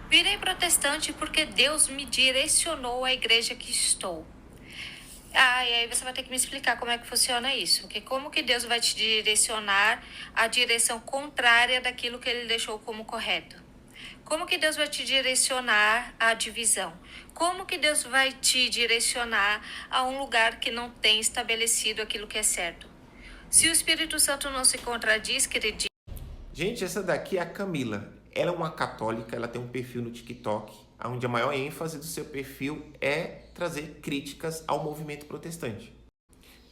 Virei protestante porque Deus me direcionou à igreja que estou. E aí você vai ter que me explicar como é que funciona isso. Porque como que Deus vai te direcionar à direção contrária daquilo que ele deixou como correto? Como que Deus vai te direcionar à divisão? Como que Deus vai te direcionar a um lugar que não tem estabelecido aquilo que é certo? Se o Espírito Santo não se contradiz, querido. Gente, essa daqui é a Camila. Ela é uma católica, ela tem um perfil no TikTok, onde a maior ênfase do seu perfil é trazer críticas ao movimento protestante.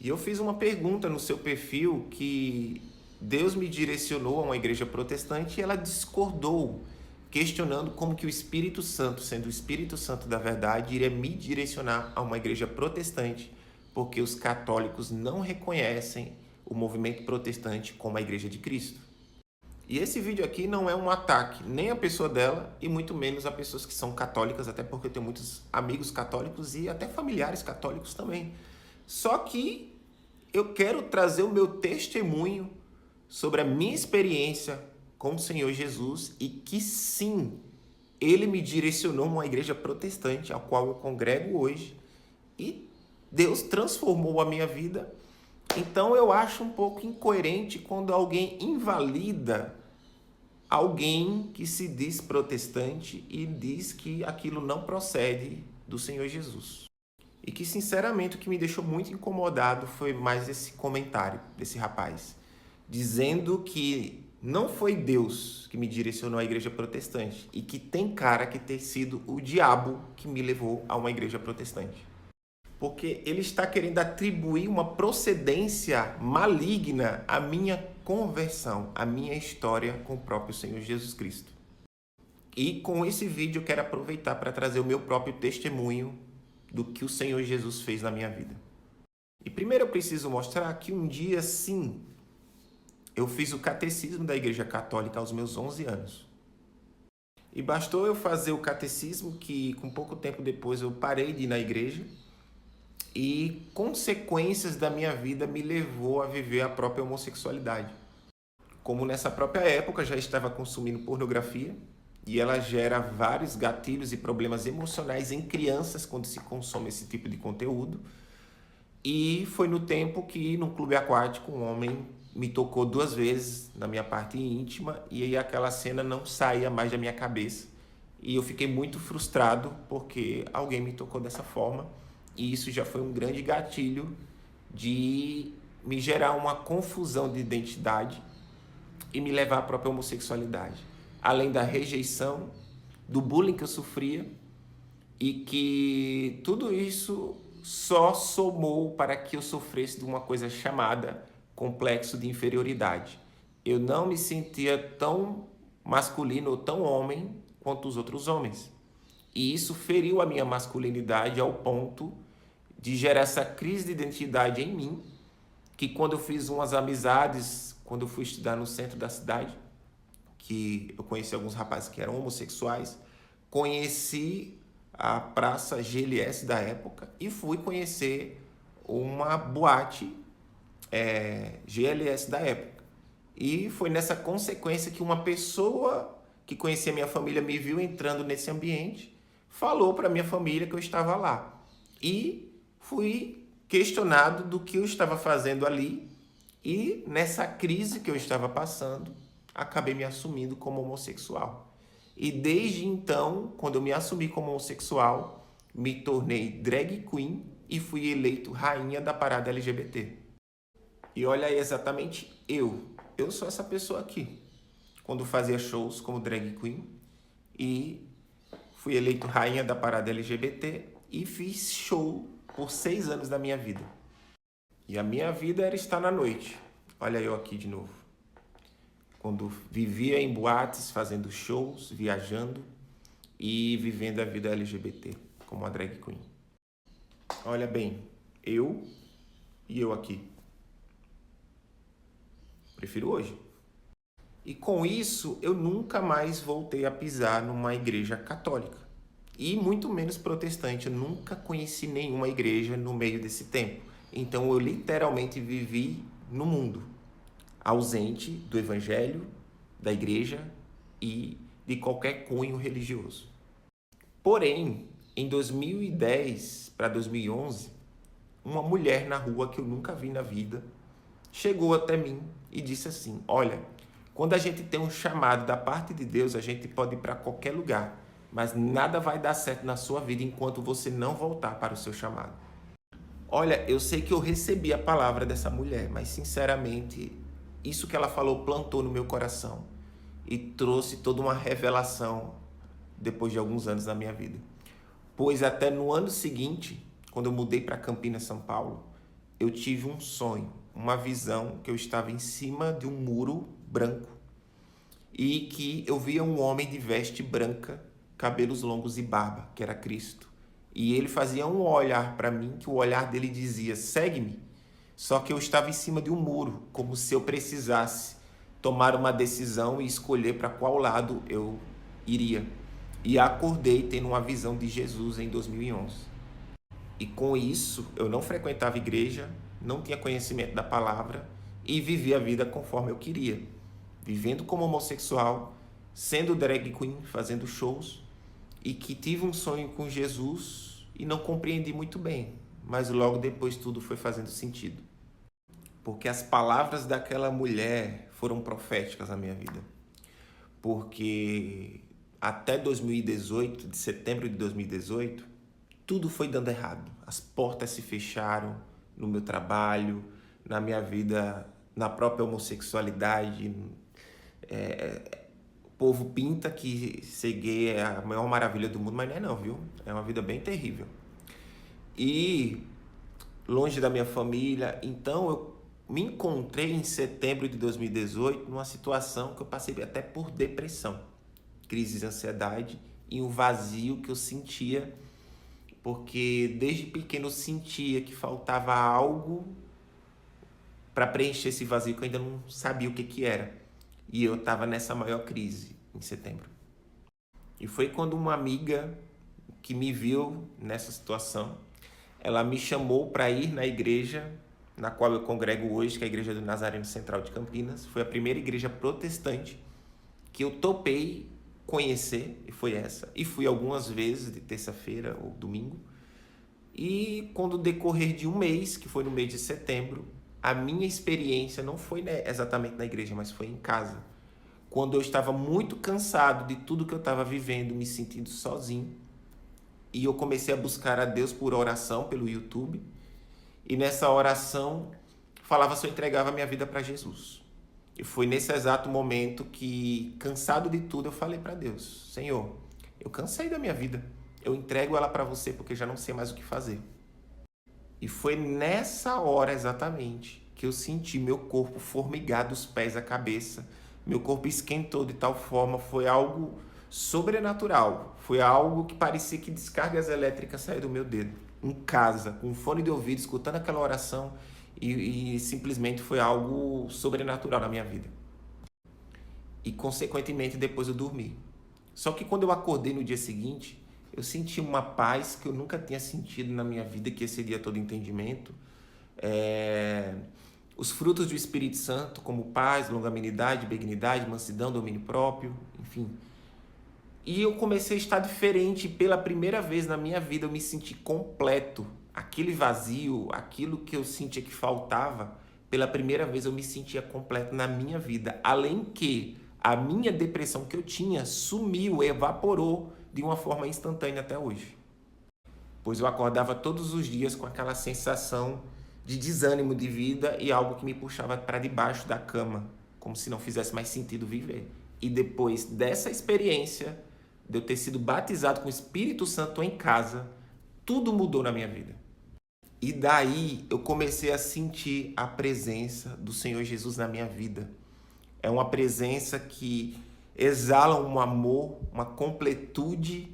E eu fiz uma pergunta no seu perfil que Deus me direcionou a uma igreja protestante e ela discordou, questionando como que o Espírito Santo, sendo o Espírito Santo da verdade, iria me direcionar a uma igreja protestante, porque os católicos não reconhecem o movimento protestante como a igreja de Cristo. E esse vídeo aqui não é um ataque nem à pessoa dela e muito menos a pessoas que são católicas, até porque eu tenho muitos amigos católicos e até familiares católicos também. Só que eu quero trazer o meu testemunho sobre a minha experiência com o Senhor Jesus e que sim, ele me direcionou a uma igreja protestante, a qual eu congrego hoje, e Deus transformou a minha vida. Então eu acho um pouco incoerente quando alguém invalida alguém que se diz protestante e diz que aquilo não procede do Senhor Jesus. E que, sinceramente, o que me deixou muito incomodado foi mais esse comentário desse rapaz, dizendo que não foi Deus que me direcionou à igreja protestante e que tem cara que ter sido o diabo que me levou a uma igreja protestante. Porque ele está querendo atribuir uma procedência maligna à minha conversão, à minha história com o próprio Senhor Jesus Cristo. E com esse vídeo eu quero aproveitar para trazer o meu próprio testemunho do que o Senhor Jesus fez na minha vida. E primeiro eu preciso mostrar que um dia, sim, eu fiz o catecismo da Igreja Católica aos meus 11 anos. E bastou eu fazer o catecismo que, com pouco tempo depois, eu parei de ir na igreja e consequências da minha vida me levou a viver a própria homossexualidade. Como nessa própria época já estava consumindo pornografia, e ela gera vários gatilhos e problemas emocionais em crianças quando se consome esse tipo de conteúdo. E foi no tempo que, num clube aquático, um homem me tocou 2 vezes na minha parte íntima e aí aquela cena não saía mais da minha cabeça. E eu fiquei muito frustrado porque alguém me tocou dessa forma. E isso já foi um grande gatilho de me gerar uma confusão de identidade e me levar à própria homossexualidade. Além da rejeição, do bullying que eu sofria e que tudo isso só somou para que eu sofresse de uma coisa chamada complexo de inferioridade. Eu não me sentia tão masculino ou tão homem quanto os outros homens. E isso feriu a minha masculinidade ao ponto de gerar essa crise de identidade em mim, que quando eu fiz umas amizades, quando eu fui estudar no centro da cidade, que eu conheci alguns rapazes que eram homossexuais, conheci a Praça GLS da época e fui conhecer uma boate GLS da época. E foi nessa consequência que uma pessoa que conhecia minha família me viu entrando nesse ambiente, falou para minha família que eu estava lá. E fui questionado do que eu estava fazendo ali e nessa crise que eu estava passando, acabei me assumindo como homossexual. E desde então, quando eu me assumi como homossexual, me tornei drag queen e fui eleito rainha da parada LGBT. E olha aí exatamente eu sou essa pessoa aqui. Quando fazia shows como drag queen e fui eleito rainha da parada LGBT e fiz show por 6 anos da minha vida. E a minha vida era estar na noite. Olha eu aqui de novo. Quando vivia em boates, fazendo shows, viajando e vivendo a vida LGBT como uma drag queen. Olha bem, eu e eu aqui. Prefiro hoje. E com isso, eu nunca mais voltei a pisar numa igreja católica. E muito menos protestante. Eu nunca conheci nenhuma igreja no meio desse tempo. Então eu literalmente vivi no mundo, ausente do evangelho, da igreja e de qualquer cunho religioso. Porém, em 2010 para 2011, uma mulher na rua que eu nunca vi na vida chegou até mim e disse assim: olha, quando a gente tem um chamado da parte de Deus, a gente pode ir para qualquer lugar, mas nada vai dar certo na sua vida enquanto você não voltar para o seu chamado. Olha, eu sei que eu recebi a palavra dessa mulher, mas sinceramente, isso que ela falou plantou no meu coração e trouxe toda uma revelação depois de alguns anos na minha vida. Pois até no ano seguinte, quando eu mudei para Campinas, São Paulo, eu tive um sonho, uma visão que eu estava em cima de um muro branco e que eu via um homem de veste branca, cabelos longos e barba, que era Cristo. E ele fazia um olhar para mim, que o olhar dele dizia: segue-me. Só que eu estava em cima de um muro, como se eu precisasse tomar uma decisão e escolher para qual lado eu iria. E acordei tendo uma visão de Jesus em 2011. E com isso, eu não frequentava igreja, não tinha conhecimento da palavra e vivia a vida conforme eu queria. Vivendo como homossexual, sendo drag queen, fazendo shows, e que tive um sonho com Jesus e não compreendi muito bem, mas logo depois tudo foi fazendo sentido. Porque as palavras daquela mulher foram proféticas na minha vida. Porque até 2018, de setembro de 2018, tudo foi dando errado. As portas se fecharam no meu trabalho, na minha vida, na própria homossexualidade. O povo pinta que ser gay é a maior maravilha do mundo, mas não é não, viu? É uma vida bem terrível. E longe da minha família, então eu me encontrei em setembro de 2018 numa situação que eu passei até por depressão, crise de ansiedade e um vazio que eu sentia, porque desde pequeno eu sentia que faltava algo para preencher esse vazio que eu ainda não sabia o que era. E eu estava nessa maior crise em setembro. E foi quando uma amiga que me viu nessa situação, ela me chamou para ir na igreja na qual eu congrego hoje, que é a Igreja do Nazareno Central de Campinas. Foi a primeira igreja protestante que eu topei conhecer, e foi essa. E fui algumas vezes, de terça-feira ou domingo. E quando decorrer de um mês, que foi no mês de setembro, a minha experiência não foi exatamente na igreja, mas foi em casa. Quando eu estava muito cansado de tudo que eu estava vivendo, me sentindo sozinho. E eu comecei a buscar a Deus por oração pelo YouTube. E nessa oração, falava se eu entregava a minha vida para Jesus. E foi nesse exato momento que, cansado de tudo, eu falei para Deus: Senhor, eu cansei da minha vida. Eu entrego ela para você porque já não sei mais o que fazer. E foi nessa hora exatamente que eu senti meu corpo formigar dos pés à cabeça. Meu corpo esquentou de tal forma, foi algo sobrenatural. Foi algo que parecia que descargas elétricas saíram do meu dedo. Em casa, com um fone de ouvido, escutando aquela oração, e simplesmente foi algo sobrenatural na minha vida. E consequentemente depois eu dormi. Só que quando eu acordei no dia seguinte, eu senti uma paz que eu nunca tinha sentido na minha vida, que excedia todo entendimento. Os frutos do Espírito Santo, como paz, longanimidade, benignidade, mansidão, domínio próprio, enfim. E eu comecei a estar diferente. Pela primeira vez na minha vida eu me senti completo. Aquele vazio, aquilo que eu sentia que faltava, pela primeira vez eu me sentia completo na minha vida. Além que a minha depressão que eu tinha sumiu, evaporou de uma forma instantânea até hoje. Pois eu acordava todos os dias com aquela sensação de desânimo de vida e algo que me puxava para debaixo da cama, como se não fizesse mais sentido viver. E depois dessa experiência, de eu ter sido batizado com o Espírito Santo em casa, tudo mudou na minha vida. E daí eu comecei a sentir a presença do Senhor Jesus na minha vida. É uma presença que exala um amor, uma completude,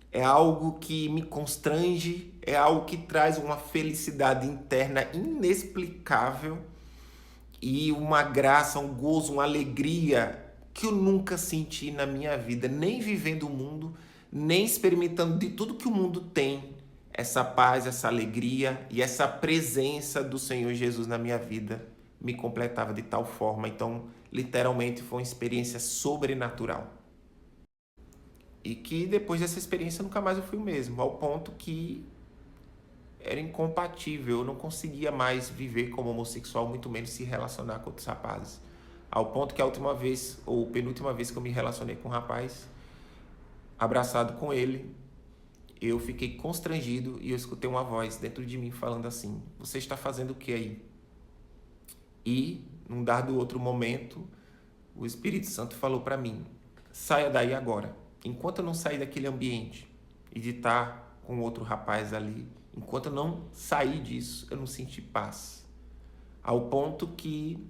é algo que me constrange, é algo que traz uma felicidade interna inexplicável e uma graça, um gozo, uma alegria que eu nunca senti na minha vida, nem vivendo o mundo, nem experimentando de tudo que o mundo tem. Essa paz, essa alegria e essa presença do Senhor Jesus na minha vida me completava de tal forma. Então, literalmente, foi uma experiência sobrenatural. E que depois dessa experiência nunca mais eu fui o mesmo, ao ponto que era incompatível, eu não conseguia mais viver como homossexual, muito menos se relacionar com outros rapazes. Ao ponto que a última vez, ou penúltima vez que eu me relacionei com um rapaz, abraçado com ele, eu fiquei constrangido e eu escutei uma voz dentro de mim falando assim: você está fazendo o que aí? E, num dado outro momento, o Espírito Santo falou para mim: saia daí agora. Enquanto eu não sair daquele ambiente e de estar com outro rapaz ali, enquanto eu não sair disso, eu não senti paz. Ao ponto que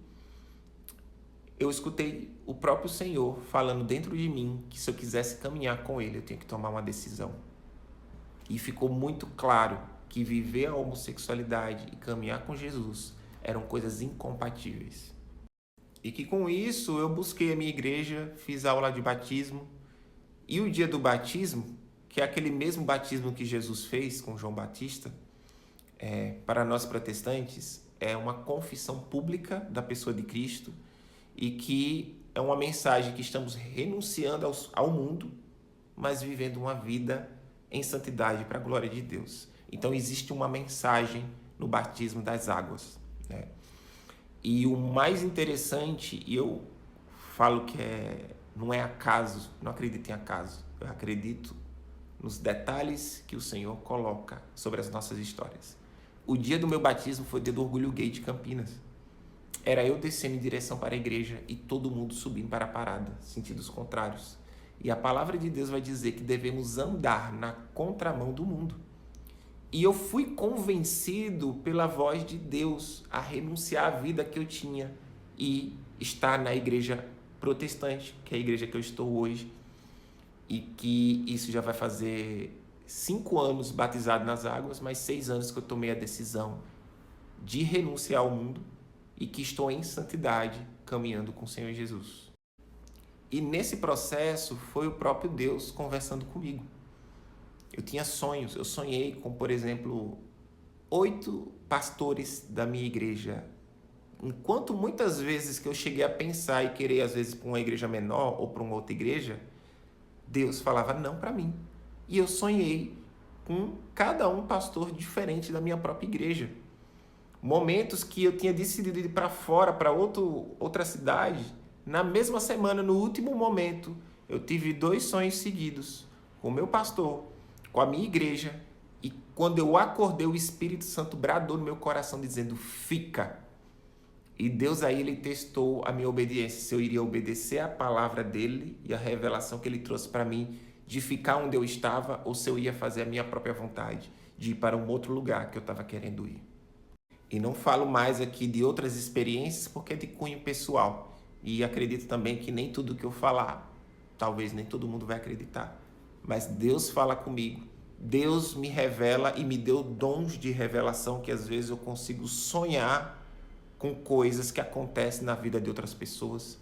eu escutei o próprio Senhor falando dentro de mim que se eu quisesse caminhar com Ele, eu tinha que tomar uma decisão. E ficou muito claro que viver a homossexualidade e caminhar com Jesus eram coisas incompatíveis. E que com isso eu busquei a minha igreja, fiz aula de batismo. E o dia do batismo, que é aquele mesmo batismo que Jesus fez com João Batista, para nós protestantes, é uma confissão pública da pessoa de Cristo e que é uma mensagem que estamos renunciando ao mundo, mas vivendo uma vida em santidade para a glória de Deus. Então existe uma mensagem no batismo das águas, né? E o mais interessante, e eu falo que não é acaso, não acredito em acaso, eu acredito nos detalhes que o Senhor coloca sobre as nossas histórias. O dia do meu batismo foi o dia do Orgulho Gay de Campinas. Era eu descendo em direção para a igreja e todo mundo subindo para a parada, sentidos contrários. E a palavra de Deus vai dizer que devemos andar na contramão do mundo. E eu fui convencido pela voz de Deus a renunciar à vida que eu tinha e estar na igreja protestante, que é a igreja que eu estou hoje, e que isso já vai fazer 5 anos batizado nas águas, mas 6 anos que eu tomei a decisão de renunciar ao mundo e que estou em santidade caminhando com o Senhor Jesus. E nesse processo foi o próprio Deus conversando comigo. Eu tinha sonhos, eu sonhei com, por exemplo, 8 pastores da minha igreja. Enquanto muitas vezes que eu cheguei a pensar e querer, às vezes, para uma igreja menor ou para uma outra igreja, Deus falava não para mim. E eu sonhei com cada um pastor diferente da minha própria igreja. Momentos que eu tinha decidido ir para fora, para outra cidade, na mesma semana, no último momento, eu tive 2 sonhos seguidos com o meu pastor, com a minha igreja, e quando eu acordei, o Espírito Santo bradou no meu coração dizendo: fica. E Deus aí, ele testou a minha obediência, se eu iria obedecer a palavra dele e a revelação que ele trouxe para mim de ficar onde eu estava, ou se eu ia fazer a minha própria vontade de ir para um outro lugar que eu estava querendo ir. E não falo mais aqui de outras experiências porque é de cunho pessoal. E acredito também que nem tudo que eu falar, talvez nem todo mundo vai acreditar. Mas Deus fala comigo. Deus me revela e me deu dons de revelação que às vezes eu consigo sonhar com coisas que acontecem na vida de outras pessoas.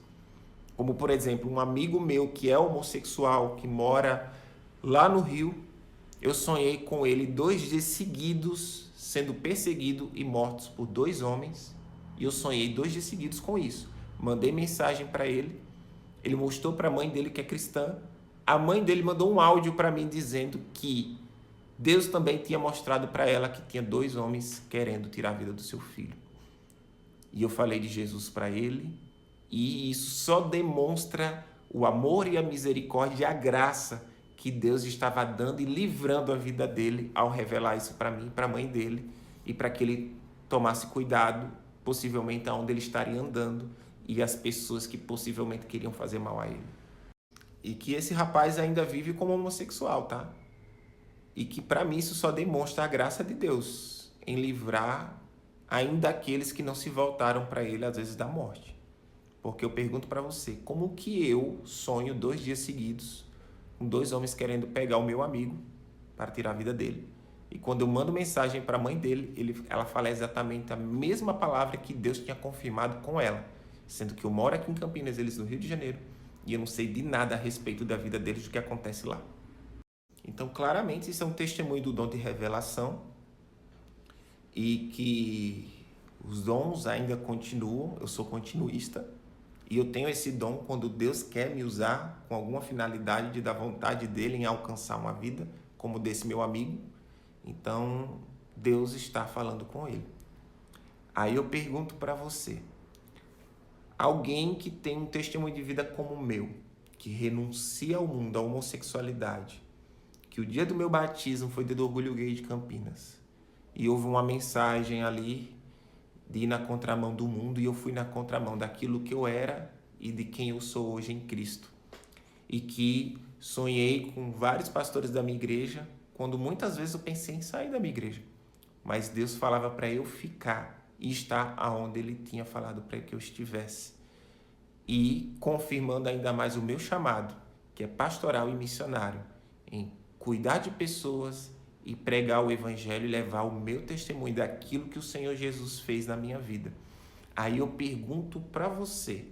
Como, por exemplo, um amigo meu que é homossexual, que mora lá no Rio, eu sonhei com ele 2 dias seguidos sendo perseguido e mortos por 2 homens. E eu sonhei 2 dias seguidos com isso. Mandei mensagem para ele, ele mostrou para a mãe dele que é cristã. A mãe dele mandou um áudio para mim dizendo que Deus também tinha mostrado para ela que tinha 2 homens querendo tirar a vida do seu filho. E eu falei de Jesus para ele, e isso só demonstra o amor e a misericórdia e a graça que Deus estava dando e livrando a vida dele ao revelar isso para mim, para a mãe dele, e para que ele tomasse cuidado, possivelmente aonde ele estaria andando e as pessoas que possivelmente queriam fazer mal a ele. E que esse rapaz ainda vive como homossexual, tá? E que para mim isso só demonstra a graça de Deus em livrar ainda aqueles que não se voltaram para ele, às vezes, da morte. Porque eu pergunto para você, como que eu sonho 2 dias seguidos com 2 homens querendo pegar o meu amigo para tirar a vida dele? E quando eu mando mensagem para a mãe dele, ela fala exatamente a mesma palavra que Deus tinha confirmado com ela, sendo que eu moro aqui em Campinas, eles no Rio de Janeiro, e eu não sei de nada a respeito da vida deles, do que acontece lá. Então, claramente, isso é um testemunho do dom de revelação, e que os dons ainda continuam, eu sou continuista, E eu tenho esse dom quando Deus quer me usar com alguma finalidade de dar vontade dele em alcançar uma vida, como desse meu amigo. Então, Deus está falando com ele. Aí eu pergunto para você, alguém que tem um testemunho de vida como o meu, que renuncia ao mundo, à homossexualidade, que o dia do meu batismo foi dia do Orgulho Gay de Campinas, e houve uma mensagem ali de ir na contramão do mundo, e eu fui na contramão daquilo que eu era e de quem eu sou hoje em Cristo. E que sonhei com vários pastores da minha igreja, quando muitas vezes eu pensei em sair da minha igreja. Mas Deus falava para eu ficar e estar aonde Ele tinha falado para que eu estivesse. E confirmando ainda mais o meu chamado, que é pastoral e missionário, em cuidar de pessoas e pregar o evangelho e levar o meu testemunho daquilo que o Senhor Jesus fez na minha vida. Aí eu pergunto para você,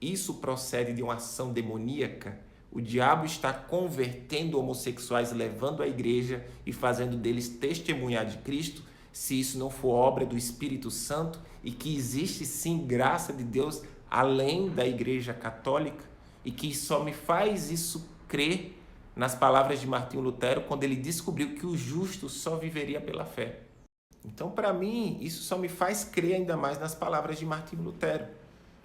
isso procede de uma ação demoníaca? O diabo está convertendo homossexuais, levando a igreja e fazendo deles testemunhar de Cristo? Se isso não for obra do Espírito Santo e que existe sim graça de Deus além da igreja católica e que só me faz isso crer nas palavras de Martinho Lutero, quando ele descobriu que o justo só viveria pela fé. Então, para mim, isso só me faz crer ainda mais nas palavras de Martinho Lutero,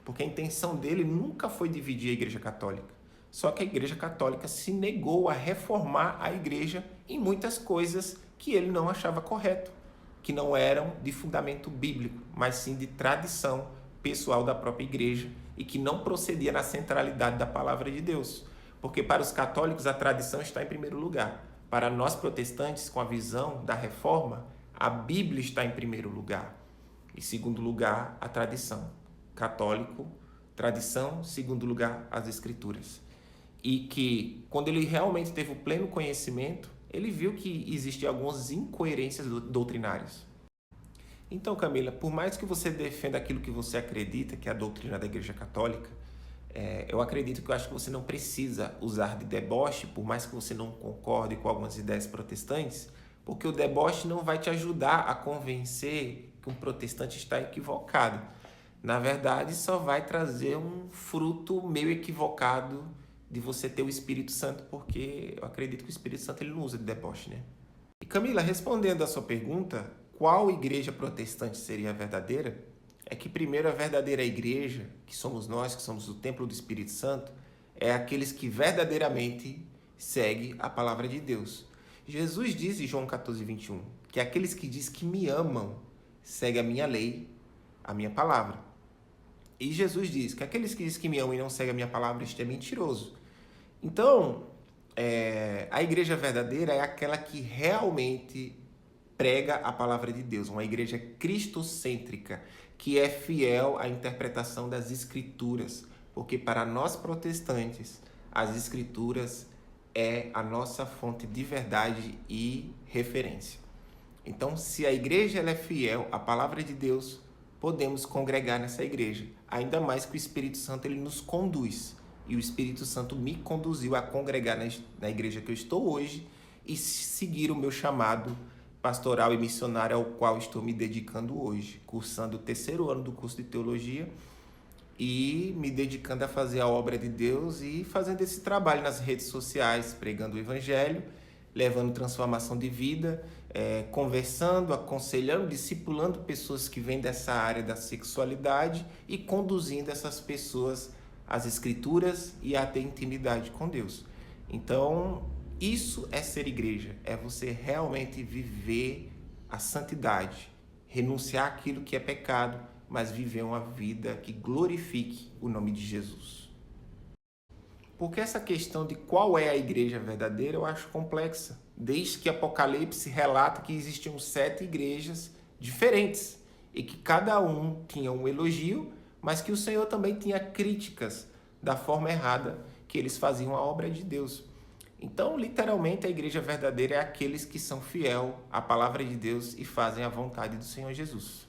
porque a intenção dele nunca foi dividir a Igreja Católica. Só que a Igreja Católica se negou a reformar a Igreja em muitas coisas que ele não achava correto, que não eram de fundamento bíblico, mas sim de tradição pessoal da própria Igreja e que não procedia na centralidade da palavra de Deus. Porque para os católicos a tradição está em primeiro lugar. Para nós protestantes, com a visão da reforma, a Bíblia está em primeiro lugar. Em segundo lugar, a tradição. Católico, tradição, segundo lugar, as Escrituras. E que, quando ele realmente teve o pleno conhecimento, ele viu que existiam algumas incoerências doutrinárias. Então, Camila, por mais que você defenda aquilo que você acredita, que é a doutrina da Igreja Católica, eu acredito que eu acho que você não precisa usar de deboche, por mais que você não concorde com algumas ideias protestantes, porque o deboche não vai te ajudar a convencer que um protestante está equivocado. Na verdade, só vai trazer um fruto meio equivocado de você ter o Espírito Santo, porque eu acredito que o Espírito Santo ele não usa de deboche, né? E Camila, respondendo a sua pergunta, qual igreja protestante seria a verdadeira? É que primeiro a verdadeira igreja, que somos nós, que somos o templo do Espírito Santo, é aqueles que verdadeiramente seguem a palavra de Deus. Jesus diz em João 14:21, que aqueles que dizem que me amam, seguem a minha lei, a minha palavra. E Jesus diz que aqueles que dizem que me amam e não seguem a minha palavra, isto é mentiroso. Então, a igreja verdadeira é aquela que realmente prega a palavra de Deus, uma igreja cristocêntrica, que é fiel à interpretação das Escrituras, porque para nós protestantes, as Escrituras é a nossa fonte de verdade e referência. Então, se a igreja ela é fiel à palavra de Deus, podemos congregar nessa igreja, ainda mais que o Espírito Santo ele nos conduz, e o Espírito Santo me conduziu a congregar na igreja que eu estou hoje e seguir o meu chamado pastoral e missionário ao qual estou me dedicando hoje, cursando o 3º ano do curso de teologia e me dedicando a fazer a obra de Deus e fazendo esse trabalho nas redes sociais, pregando o evangelho, levando transformação de vida, conversando, aconselhando, discipulando pessoas que vêm dessa área da sexualidade e conduzindo essas pessoas às Escrituras e a ter intimidade com Deus. Então, isso é ser igreja, é você realmente viver a santidade, renunciar àquilo que é pecado, mas viver uma vida que glorifique o nome de Jesus. Porque essa questão de qual é a igreja verdadeira eu acho complexa, desde que Apocalipse relata que existiam 7 igrejas diferentes e que cada um tinha um elogio, mas que o Senhor também tinha críticas da forma errada que eles faziam a obra de Deus. Então, literalmente, a igreja verdadeira é aqueles que são fiel à palavra de Deus e fazem a vontade do Senhor Jesus.